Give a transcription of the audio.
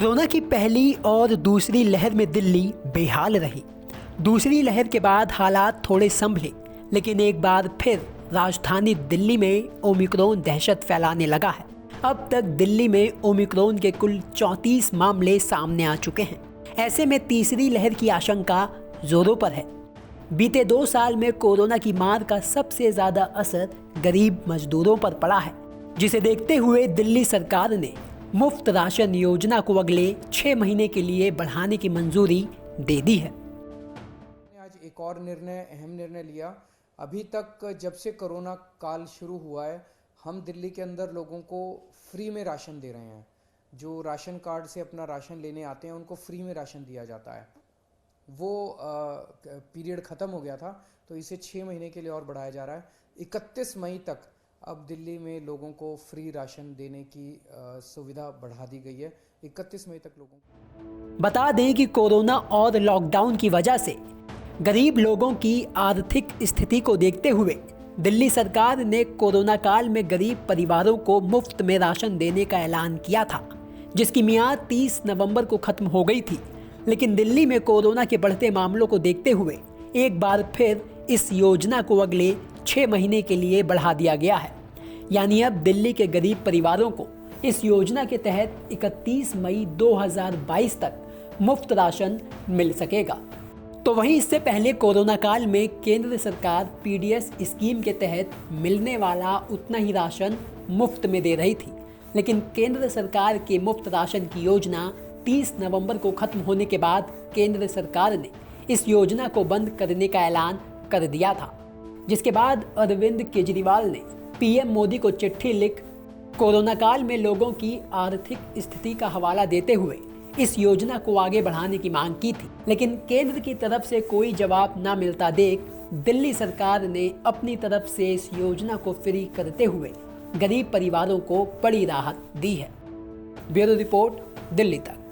Corona की पहली और दूसरी लहर में दिल्ली बेहाल रही। दूसरी लहर के बाद हालात थोड़े संभले, लेकिन एक बार फिर राजधानी दिल्ली में ओमिक्रॉन दहशत फैलाने लगा है। अब तक दिल्ली में ओमिक्रॉन के कुल 34 मामले सामने आ चुके हैं। ऐसे में तीसरी लहर की आशंका जोरों पर है। बीते 2 साल में कोरोना की मार का सबसे ज्यादा असर गरीब मजदूरों पर पड़ा है, जिसे देखते हुए दिल्ली सरकार ने मुफ्त राशन योजना को अगले 6 महीने के लिए बढ़ाने की मंजूरी दे दी है। आज एक और अहम निर्णय लिया। अभी तक जब से कोरोना काल शुरू हुआ है, हम दिल्ली के अंदर लोगों को फ्री में राशन दे रहे हैं। जो राशन कार्ड से अपना राशन लेने आते हैं उनको फ्री में राशन दिया जाता है। वो पीरियड ख़त्म हो गया था, तो इसे 6 महीने के लिए और बढ़ाया जा रहा है। 31 मई तक अब दिल्ली में लोगों को फ्री राशन देने की सुविधा बढ़ा दी गई है। 31 मई तक लोगों को। बता दें कि कोरोना और लॉकडाउन की वजह से गरीब लोगों की आर्थिक स्थिति को देखते हुए दिल्ली सरकार ने कोरोना काल में गरीब परिवारों को मुफ्त में राशन देने का ऐलान किया था, जिसकी मियाद 30 नवंबर को खत्म हो गई थी। लेकिन दिल्ली में कोरोना के बढ़ते मामलों को देखते हुए एक बार फिर इस योजना को अगले 6 महीने के लिए बढ़ा दिया गया है। यानी अब दिल्ली के गरीब परिवारों को इस योजना के तहत 31 मई 2022 तक मुफ्त राशन मिल सकेगा। तो वहीं इससे पहले कोरोना काल में केंद्र सरकार पीडीएस स्कीम के तहत मिलने वाला उतना ही राशन मुफ्त में दे रही थी। लेकिन केंद्र सरकार के मुफ्त राशन की योजना 30 नवंबर को खत्म होने के बाद केंद्र सरकार ने इस योजना को बंद करने का ऐलान कर दिया था, जिसके बाद अरविंद केजरीवाल ने पीएम मोदी को चिट्ठी लिख कोरोना काल में लोगों की आर्थिक स्थिति का हवाला देते हुए इस योजना को आगे बढ़ाने की मांग की थी। लेकिन केंद्र की तरफ से कोई जवाब न मिलता देख दिल्ली सरकार ने अपनी तरफ से इस योजना को फ्री करते हुए गरीब परिवारों को बड़ी राहत दी है। ब्यूरो रिपोर्ट, दिल्ली तक।